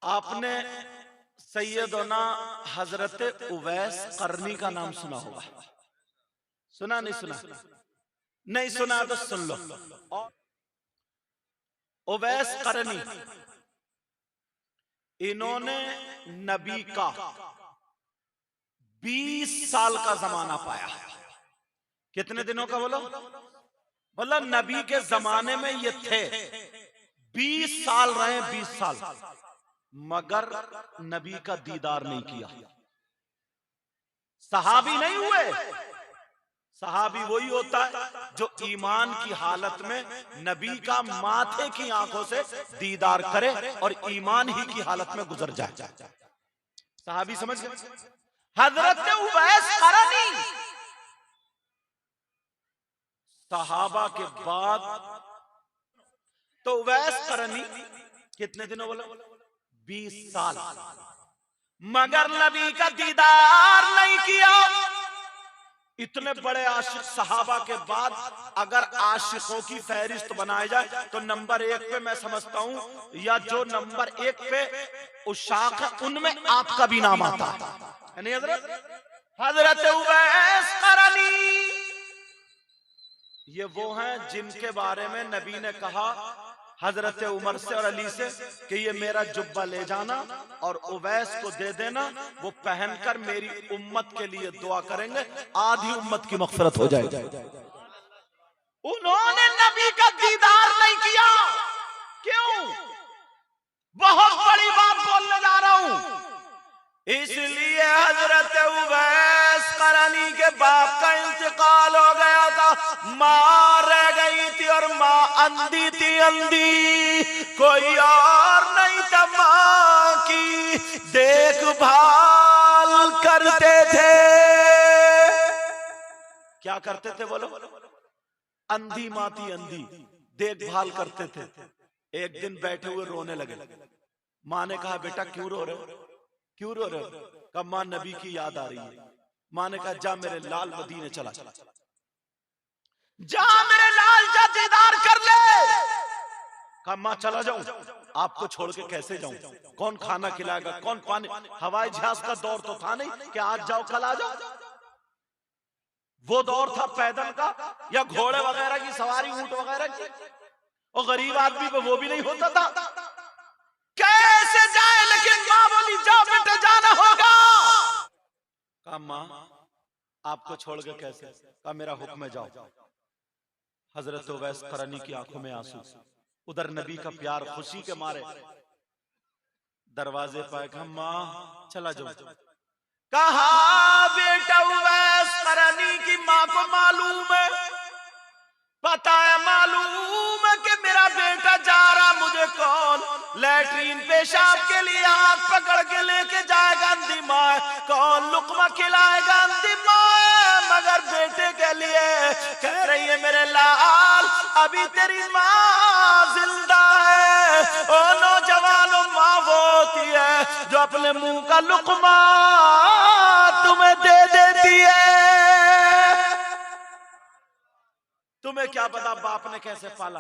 आपने सैयदना हजरत उवैस करनी का नाम सुना होगा। सुना नहीं सुना? नहीं सुना तो सुन लो। उवैस करनी, इन्होंने नबी का 20 साल का जमाना पाया। कितने दिनों का बोलो? मतलब नबी के जमाने में ये थे, 20 साल रहे, 20 साल, मगर नबी का दीदार नहीं किया। सहाबी नहीं हुए। सहाबी वही होता है जो ईमान की हालत में नबी का माथे की आंखों से दीदार करे और ईमान ही की हालत में गुजर जाए। सहाबी समझ गए? हजरत उवैस करनी सहाबा के बाद, तो उवैस करनी कितने दिनों बोलो? 20 साल, मगर नबी का दीदार नहीं किया। इतने बड़े आशिक सहाबा के बाद अगर आशिकों की फहरिस्त बनाई जाए तो नंबर 1 पे मैं समझता हूं, या जो नंबर 1 पे उशाक है उनमें आपका भी नाम आता है। नहीं हजरत उवैस करनी, ये वो हैं जिनके बारे में नबी ने कहा हजरत उमर से और अली से कि ये मेरा जुब्बा ले जाना और उवैस को दे देना, वो पहनकर मेरी उम्मत के लिए दुआ करेंगे, आधी उम्मत की मग़फ़िरत हो जाएगी। उन्होंने नबी का दीदार नहीं किया। क्यों? बहुत बड़ी बात बोलने जा रहा हूं। इसलिए हजरत उवैस करनी के बाप का इंतकाल हो गया था, मां रह गई थी और मां अंधी थी, अंधी, कोई और नहीं था, मां की देखभाल करते थे। क्या करते थे बोलो? अंधी मां थी, अंधी, देखभाल करते थे। एक दिन बैठे हुए रोने लगे। मां ने कहा बेटा क्यों रो रहे हो? क्यों रो रहे हो? कहा मां नबी की याद आ रही है। मां ने कहा जा मेरे लाल मदीने चला, जा मेरे लाल जा दीदार कर ले। कहा मां चला जाऊं? आपको छोड़ के कैसे जाऊं? कौन खाना खिलाएगा, कौन पानी? हवाई जहाज का दौर तो था नहीं कि आज जाओ कल आ जाओ। वो दौर था पैदल का या घोड़े वगैरह की सवारी, ऊंट वगैरह की, और गरीब आदमी पे वो भी नहीं होता था। कैसे जाए? लेकिन मां बोली जाओ बेटा जाना होगा। कहा मां आपको छोड़ के कैसे? कहा मेरा हुक्म है जाओ। हजरत उवैस करनी की आंखों में आंसू, उधर नबी का प्यार, खुशी के मारे दरवाजे पर। कहा मां चला जाओ। कहा बेटा उवैस करनी की मां को मालूम है, पता है, मालूम है कि मेरा बेटा जा रहा, मुझे कौन लैट्रीन पेशाब के लिए हाथ पकड़ के लेके जाएगा? अंधी माँ। कौन लुकमा खिलाएगा? अंधी माँ। मगर बेटे के लिए कह रही है मेरे लाल अभी तेरी माँ जिंदा है। ओ नौजवानों, माँ वो होती है जो अपने मुंह का लुकमा तुम्हें दे देती है। तुम्हें क्या पता बाप ने कैसे पाला।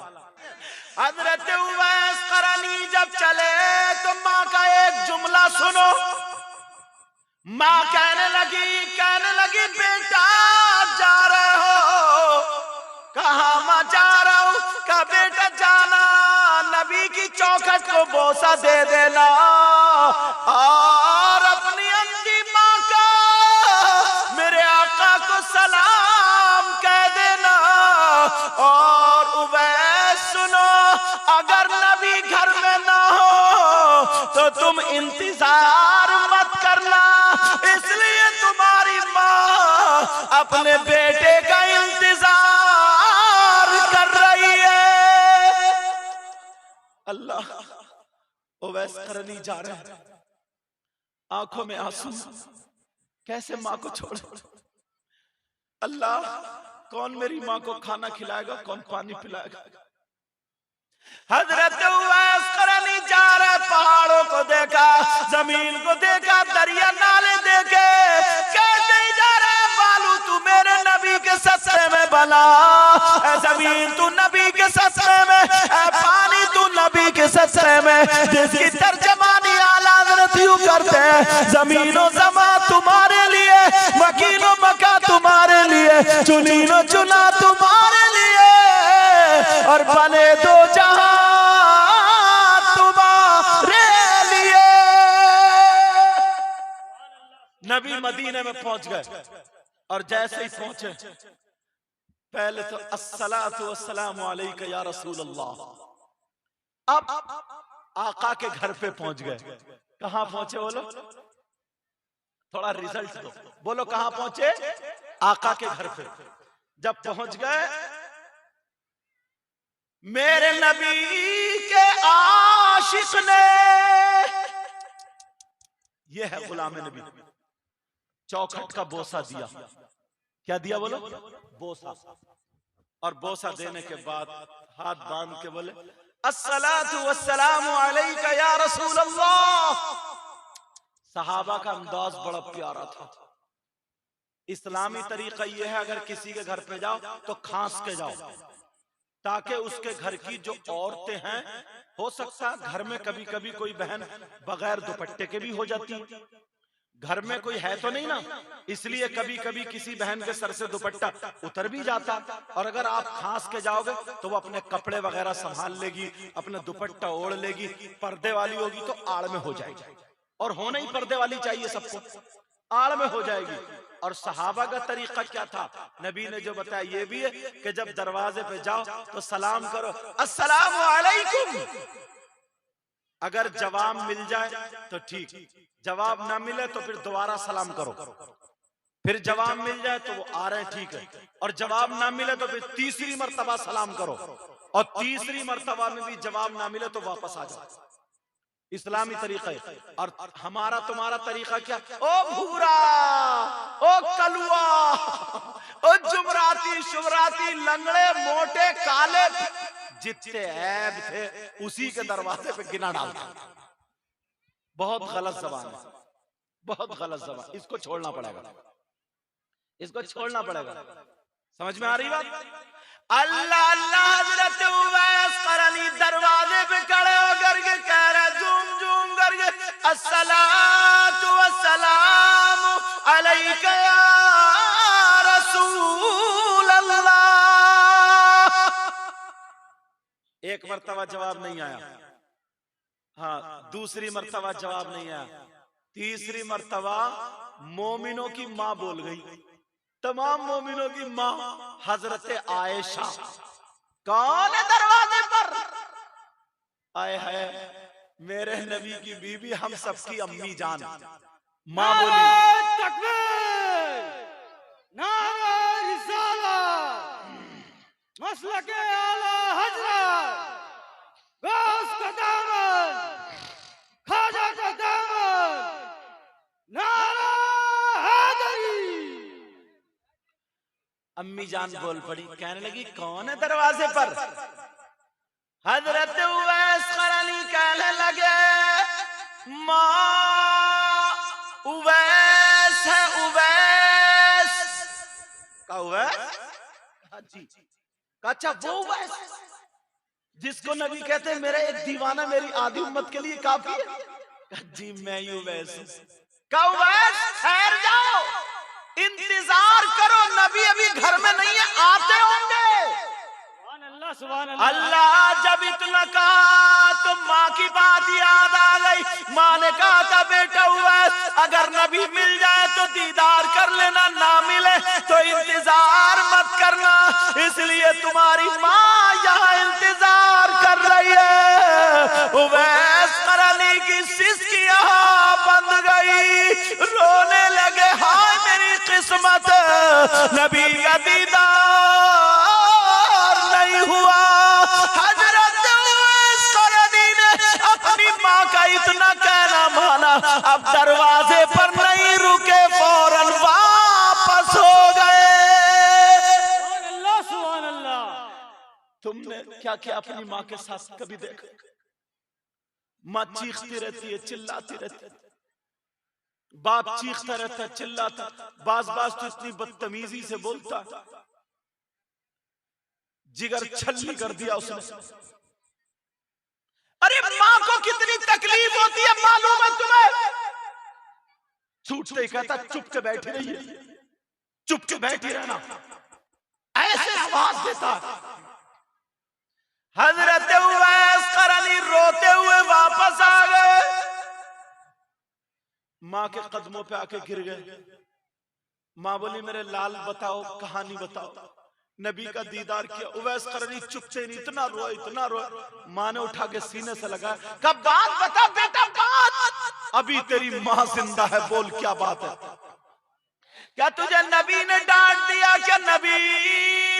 हजरत उवैस करनी जब चले तो मां का एक जुमला सुनो। मां कहने लगी बेटा जा रहे हो? कहा मां जा रहा हूं। कहा बेटा जाना, नबी की चौखट को बोसा दे देना और अपनी अंधी मां का मेरे आका को सलाम कह देना। और उवैस सुनो, अगर नबी घर में ना हो तो तुम इंतजार मत करना, इसलिए तुम्हारी मां अपने बेटे का इंतजार कर रही है। अल्लाह, उवैस करनी जा रहे हैं, आंखों में आंसू, कैसे मां को छोड़? अल्लाह, कौन मेरी मां को खाना खिलाएगा, कौन पानी पिलाएगा? हजरत उवैस करनी जा रहे, पहाड़ों को देखा, जमीन को देखा, दरिया नाले देखे, कैसे जा रहे? बालू तू मेरे नबी के सत्रे में बना, जमीन तू नबी के सत्रे में, पानी तू नबी के सत्रे में, जिसकी तर्जमानी जमीनो जमा तुम्हारे लिए, मकीनो मका तुम्हारे लिए, चुनीनो चुना तुम्हारे लिए, और बने दो जहां तुम्हारे लिए। नबी मदीने में पहुंच गए और जैसे ही पहुंचे पहले तो अस्सलातु वस्सलामु अलैका या रसूल अल्लाह। अब आका के घर पे पहुंच गए। कहां पहुंचे बोलो, थोड़ा रिजल्ट दो, बोलो कहां पहुंचे? आका के घर पे। जब पहुंच गए मेरे नबी के आशिक ने, यह है गुलाम नबी, चौखट का बोसा दिया। क्या दिया बोलो? बोसा। और बोसा देने के बाद हाथ बांध के बोले अस्सलातु वस्सलामु अलैका या रसूल अल्लाह। सहाबा का अंदाज बड़ा प्यारा था। इस्लामी तरीका यह है अगर किसी के घर पे जाओ तो खांस के जाओ, ताकि उसके घर की जो औरतें हैं, हो सकता है घर में कभी कभी कोई बहन बगैर दुपट्टे के भी हो जाती, घर में कोई है तो नहीं ना, इसलिए कभी कभी किसी बहन के सर से दुपट्टा उतर भी जाता। और अगर आप खांस के जाओगे तो वो अपने कपड़े वगैरह संभाल लेगी, अपना दुपट्टा ओढ़ लेगी, पर्दे वाली होगी तो आड़ में हो जाएगी, और होना ही पर्दे वाली चाहिए सबको, आड़ में हो जाएगी। और सहाबा का तरीका क्या था, नबी ने जो बताया ये भी है कि जब दरवाजे पे जाओ तो सलाम करो अस्सलामु अलैकुम। अगर जवाब मिल जाए तो ठीक, जवाब ना मिले तो फिर दोबारा सलाम करो, फिर जवाब मिल जाए तो वो आ रहे हैं ठीक है, और जवाब ना मिले तो फिर तीसरी मर्तबा सलाम करो, और तीसरी मर्तबा में भी जवाब ना मिले तो वापस आ जाओ। इस्लामी तरीका है। और हमारा तुम्हारा तरीका क्या? ओ भूरा, ओ कलुआ, ओ जुमराती शुमराती, लंगड़े मोटे काले, जितने ऐब थे उसी के दरवाजे पे गिना डालता। बहुत गलत ज़बान है, बहुत गलत ज़बान। इसको छोड़ना पड़ेगा, इसको छोड़ना पड़ेगा। समझ में आ रही बात? अल्लाह अल्लाह हजरत उवैस करनी दरवाजे पे खड़े होकर के कह रहे झूम झूम करके अस्सलातु वस्सलामु अलैका या रसूल अल्लाह। एक मर्तबा जवाब नहीं आया, हाँ दूसरी मर्तबा जवाब नहीं आया, तीसरी मर्तबा मोमिनों की माँ बोल गई, तमाम मोमिनों की माँ हजरत आयशा। कौन है दरवाजे पर? आए है मेरे नबी की बीबी, हम सबकी अम्मी जान। माँ बोली मसलके आला हजरत, गौस का दामन, खाजा का दामन, नारा हैदरी। अम्मी जान बोल पड़ी, कहने लगी कौन है दरवाजे पर? हजरत उवैस करनी कहने लगे माँ उवैस है, उवैस का उवैस। जी अच्छा वो उवैस जिसको नबी कहते हैं मेरा एक दीवाना मेरी आधी उम्मत के लिए काफी है। जी मैं ही उवैस हूं। का उवैस ठहर जाओ, इंतजार करो, नबी अभी घर में नहीं है, आते होंगे। अल्लाह जब इतना कहा तो माँ की बात याद आ गई। माँ ने कहा था बेटा हुआ अगर नबी मिल जाए तो दीदार कर लेना, ना मिले तो इंतजार मत करना। इसलिए तुम्हारी माँ यहाँ इंतजार कर रही है। उवैस करनी की सिस्की यहाँ बंद गई, रोने लगे हाय मेरी किस्मत, नबी का दीदार नहीं हुआ। हजरत उवैस करनी ने अपनी माँ का इतना कहना माना, अब दरवाजे पर नहीं रुके, फौरन वापस हो गए। सुभान अल्लाह। तुमने क्या क्या अपनी माँ के साथ कभी देखा? माँ चीखती रहती है, चिल्लाती रहती है, बाप चीखता रहता है, चिल्लाता, बाज बाज तो इतनी बदतमीजी से बोलता, जिगर छल्ली कर दिया उसने। अरे माँ को कितनी तकलीफ होती है मालूम है तुम्हें? छूटते ही कहता चुप के बैठी रहिए, चुप के बैठी रहना, ऐसे आवाज देता। हजरत उवैस करनी रोते हुए वापस आ गए, माँ के कदमों पे आके गिर गए। माँ बोली मेरे लाल बताओ, कहानी बताओ। नबी का दीदार किया। उवैस करनी चुपचे नहीं, इतना रोए इतना रोए। माँ ने उठा के सीने से लगा, कब बात बता बेटा, बात। अभी तेरी माँ जिंदा है, बोल क्या बात है। क्या तुझे नबी ने डांट दिया, क्या नबी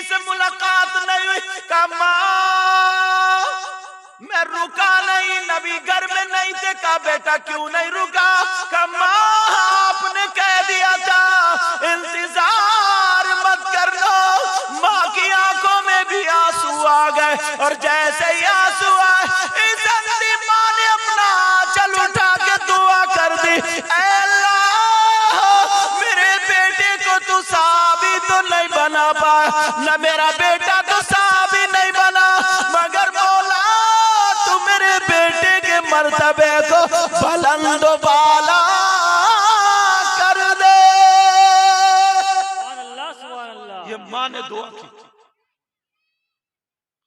से मुलाकात नहीं हुई? का माँ मैं रुका नहीं, नबी घर में नहीं थे। का बेटा क्यों नहीं रुका? का माँ आपने कह दिया था इंतजार मत कर लो। माँ की आंखों में भी आंसू आ गए, और जैसे ही आंसू आए, इस अंधी माँ ने अपना आंचल उठा के दुआ कर दी, मेरे बेटे को तू साबी तो नहीं बना पाया, न मेरा बेटा तो साबी नहीं बना, मगर मौला तू मेरे बेटे के मर्तबे को बुलंद बाला कर दे। ये माँ ने दुआ की।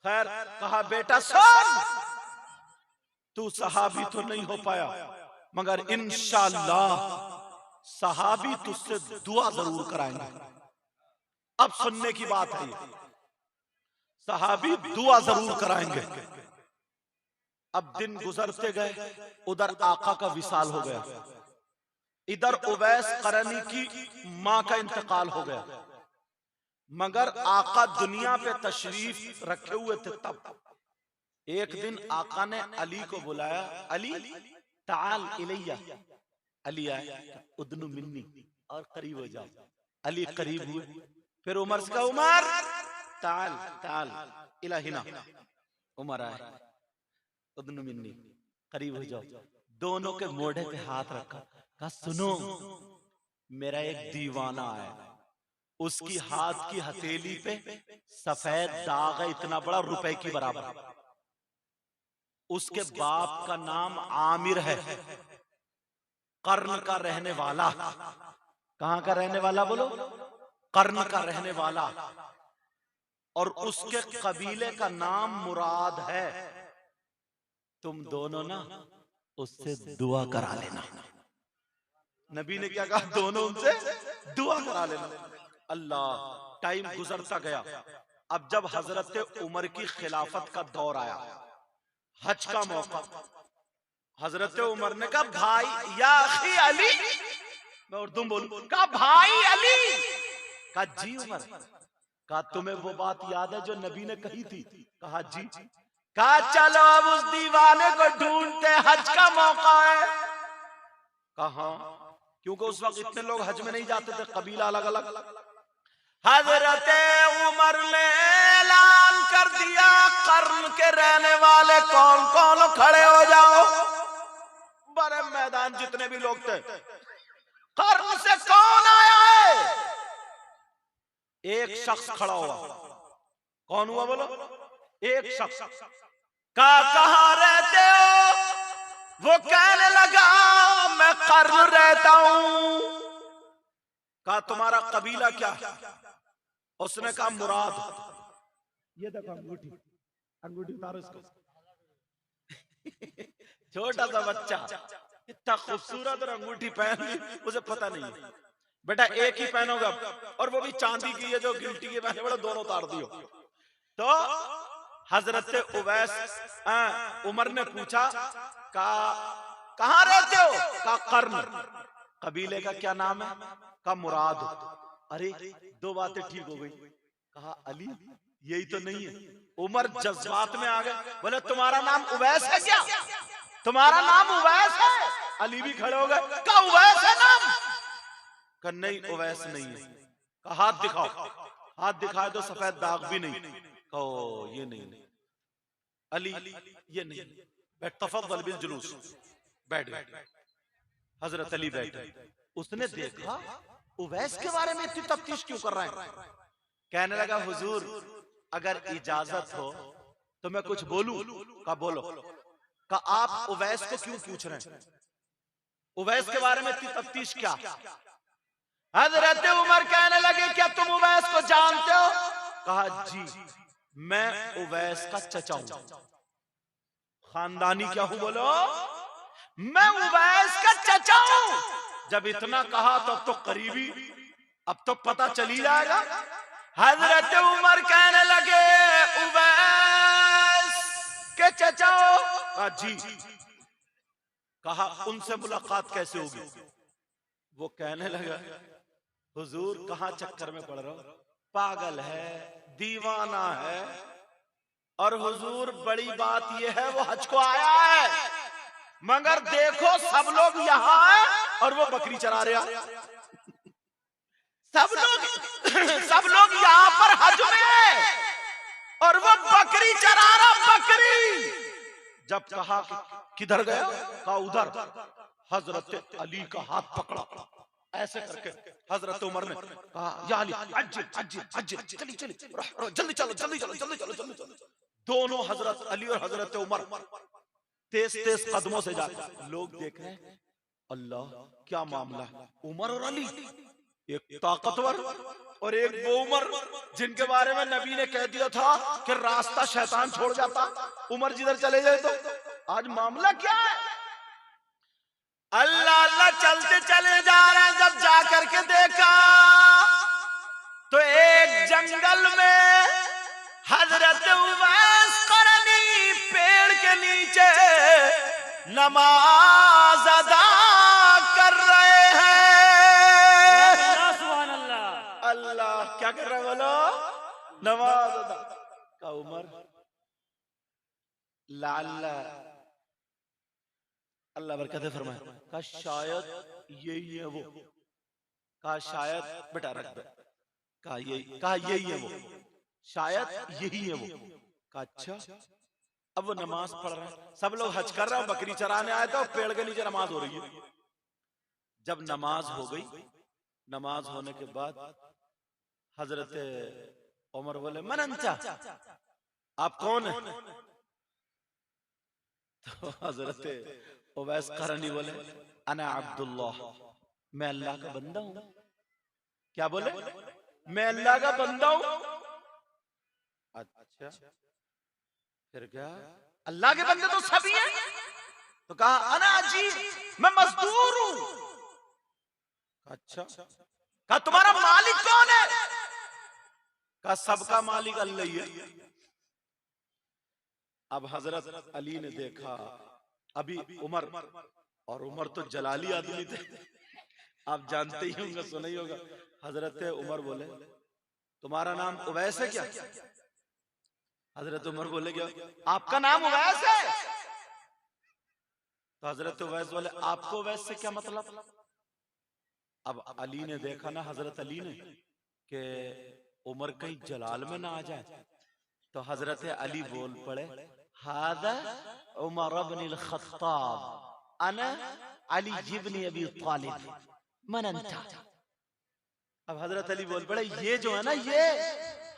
खैर कहा बेटा सुन, तू सहाबी तो नहीं हो पाया, मगर इंशाअल्लाह सहाबी तुझसे दुआ जरूर कराएंगे। अब सुनने की बात है, सहाबी दुआ जरूर कराएंगे। अब दिन गुजरते गए, उधर आका का विसाल हो गया, इधर उवैस करनी की मां का इंतकाल हो गया। मगर आका दुनिया पे तशरीफ रखे हुए थे। तब एक दिन आका ने अली को बुलाया, अली ताल इलैया। अली आए, उदनु मिन्नी, और करीब हो जाओ। अली करीब हुए, फिर उमर से कहा उमर ताल ताल इलाहिना। उमर आए, उदनु मिन्नी, करीब हो जाओ। दोनों के मोढ़े पे हाथ रखा, कहा सुनो मेरा एक दीवाना है, उसकी हाथ की हथेली पे सफेद दाग है, इतना बड़ा, रुपए की बराबर। उसके बाप का नाम आमिर है, कर्न का रहने वाला। कहां का रहने वाला बोलो? कर्न का रहने वाला। और उसके कबीले का नाम मुराद है। तुम दोनों ना उससे दुआ करा लेना। नबी ने क्या कहा? दोनों उनसे दुआ करा लेना। अल्लाह, टाइम गुजरता गया। अब जब हजरत उमर की खिलाफत का दौर आया, हज का मौका, हजरत उमर ने कहा भाई या अखी अली, मैं उर्दू बोलूं, कहा भाई अली। कहा जी उमर। कहा तुम्हें वो बात याद है जो नबी ने कही थी? कहा जी। कहा चलो अब उस दीवाने को ढूंढते, हज का मौका है। कहा क्योंकि उस वक्त इतने लोग हज में नहीं जाते थे, कबीला अलग अलग। हजरत उमर ने ऐलान कर दिया, कर्न के रहने वाले कौन कौन खड़े हो जाओ। बड़े मैदान जितने भी लोग थे, कर्न से कौन आया है? एक शख्स खड़ा हुआ। कौन हुआ बोलो? एक शख्स। कहां रहते हो? वो कहने लगा मैं कर्न रहता हूं। कहा तुम्हारा कबीला क्या है? उसने कहा मुराद। ये देखो अंगूठी, अंगूठी उतारो इसको। छोटा सा बच्चा इतना खूबसूरत और अंगूठी पहन ली, उसे पता नहीं बेटा एक ही पहनोगा, और वो भी चांदी की है, जो गिल्टी के पहने बड़ा, दोनों उतार दियो। तो हजरत उवैस उमर ने पूछा कहां रहते हो? कहा कर्न। कबीले का क्या नाम है? कहा मुराद। अरे दो बातें ठीक हो गई। कहा अली यही तो नहीं है। उमर जज्बात में आ गए, बोले तुम्हारा नाम उवैस है क्या? तुम्हारा नाम उवैस है? अली भी खड़े हो गए। कहा उवैस है नाम? कहा नहीं उवैस नहीं है। कहा हाथ दिखाओ। हाथ दिखाए तो सफेद दाग भी नहीं। कहो ये नहीं। अली ये नहीं। बैठ, तफद्दल बिल जुलूस, बैठ गए। हजरत अली बैठे। उसने देखा उवैस के बारे में इतनी तफ्तीश क्यों कर रहे हैं? कहने लगा हुजूर अगर इजाजत हो तो मैं कुछ बोलूं? का बोलो। का आप उवैस को क्यों पूछ रहे हैं? उवैस के बारे में इतनी तफ्तीश क्या? हजरत उमर कहने लगे क्या तुम उवैस को जानते हो? कहा जी मैं उवैस का चचा हूं। खानदानी क्या हूं बोलो? मैं उवैस का चचा हूं। जब इतना कहा तो अब तो करीबी, अब तो पता चली जाएगा। हजरत उमर कहने लगे उवैस के चचा हो? जी। कहा उनसे मुलाकात कैसे होगी? वो कहने लगा हुजूर कहां चक्कर में पड़ रहा हो, पागल है, दीवाना है। और हुजूर बड़ी बात यह है वो हज को आया है, मगर देखो सब लोग यहाँ हैं और वो बकरी चरा रहा। सब लोग यहाँ पर हज में और वो बकरी चरा रहा। बकरी जब कहा किधर गया? कहा उधर। हजरत अली का हाथ पकड़ा, ऐसे करके हजरत उमर ने कहा या अली अज्जिल अज्जिल अज्जिल, चली चली जल्दी चलो जल्दी चलो जल्दी चलो जल्दी चलो। दोनों हजरत अली और हजरत उमर तेज तेज कदमों से जाते। लोग देख रहे हैं अल्लाह क्या मामला है। उमर और अली, एक ताकतवर और एक वो उमर जिनके बारे में नबी ने कह दिया था कि रास्ता शैतान छोड़ जाता, उमर जिधर चले जाए तो। आज मामला क्या है? अल्लाह अल्लाह चलते चले जा रहे हैं। जब जाकर के देखा तो एक जंगल में हजरत उवैस करनी पेड़ के नीचे नमाज अदा कर रहे हैं। सुभान अल्लाह। अल्लाह क्या कर रहे बोलो? नमाज अदा। का उमर लाल्ला अल्लाह बरकत फरमाए। कहा शायद यही है वो। कहा शायद बेटा रख दे। कहा यही है वो, शायद यही है वो। कहा अच्छा। अब वो नमाज पढ़ रहे हैं, सब लोग हज कर रहे हैं, बकरी चराने आए थे और पेड़ के नीचे नमाज हो रही है। जब नमाज हो गई, नमाज होने के बाद हजरत उमर बोले मन अंता, आप कौन है? तो हजरत उवैस करनी बोले अना अब्दुल्लाह, मैं अल्लाह का बंदा हूं। क्या बोले? मैं अल्लाह का बंदा हूं। अच्छा फिर क्या? अल्लाह के बंदे तो सभी हैं। तो कहा अना अजीज, मैं मजदूर हूं। अच्छा। कहा तुम्हारा मालिक कौन है? कहा सबका मालिक अल्लाह ही है। अब हजरत अली ने देखा अभी उमर, और उमर तो जलाली आदमी थे, आप जानते ही होंगे, सुना ही होगा। हजरत उमर बोले तुम्हारा नाम उवैस है क्या? हजरत उमर बोले क्या आपका नाम उवैस है? तो हजरत उवैस बोले आपको उवैस से क्या मतलब? अब अली ने देखा ना, हजरत अली ने, कि उमर कहीं जलाल में ना आ जाए, तो हजरत अली बोल पड़े हादा उमर इब्न अल-खत्ताब अना अली इब्न अबी तालिब मन अंता। अब हजरत अली बोल पड़े ये जो है ना, ये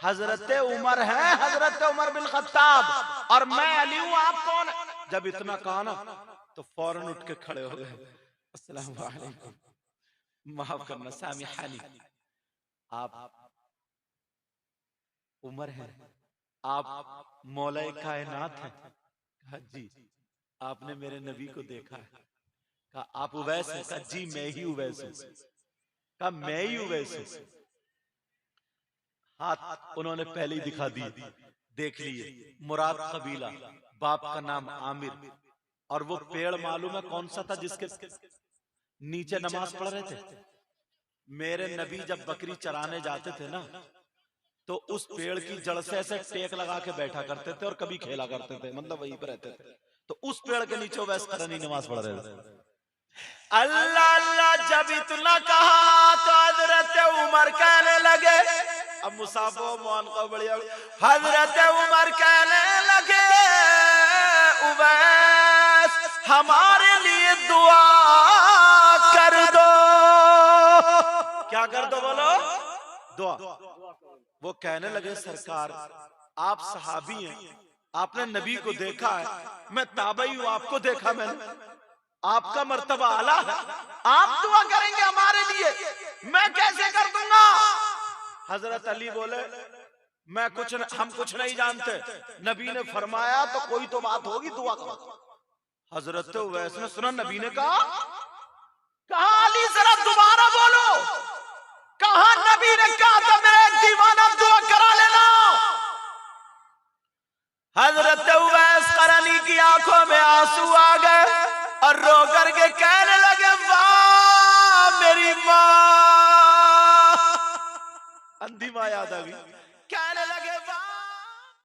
हजरत उमर है, हजरत उमर बिन खत्ताब, और मैं अली हूं, आप कौन? जब इतना कहा ना तो फौरन उठ के खड़े हो गए। अस्सलाम वालेकुम, माफ करना, सामिहानी, आप उमर हैं, आप मौलाए कायनात हैं। कहा जी। आपने मेरे नबी को देखा है? कहा आप उवैस हैं? कहा जी मैं ही उवैस हूं। कहा मैं ही उवैस हूं। हाथ उन्होंने पहले ही दिखा दिए, देख लिए, मुराद कबीला, बाप का नाम आमिर, और वो पेड़ मालूम है कौन सा था जिसके नीचे नमाज पढ़ रहे थे? मेरे नबी जब बकरी चराने जाते थे ना, तो उस पेड़ की जड़ से ऐसे टेक लगा के बैठा करते थे और कभी खेला करते थे, मतलब वहीं पर रहते थे। तो उस पेड़ के नीचे वैस करनी नमाज पढ़ रहे थे। अल्लाह अल्लाह जब इतना कहा तो हजरत उमर कहने लगे, अब मुसाफो मोहन को बढ़िया, हजरत उमर कहने लगे उवैस हमारे लिए दुआ कर दो। क्या कर दो बोलो? दुआ। वो कहने लगे सरकार आप सहाबी हैं, आपने नबी को देखा है, मैं ताबई हूं, आपको देखा मैंने, आपका मर्तबा आला है, आप दुआ करेंगे हमारे लिए, मैं कैसे कर दूंगा। हजरत अली बोले हम कुछ नहीं जानते, नबी ने फरमाया तो कोई तो बात होगी, दुआ करो। हजरत उवैस ने सुना नबी ने कहा अली जरा दोबारा बोलो, कहा नबी ने कहा था मेरा एक दीवाना दुआ करा लेना। हजरत उवैस करनी की आंखों में आंसू आ गए और रो करके कहने लगे वाह मेरी माँ। अंधी माँ याद आ गई।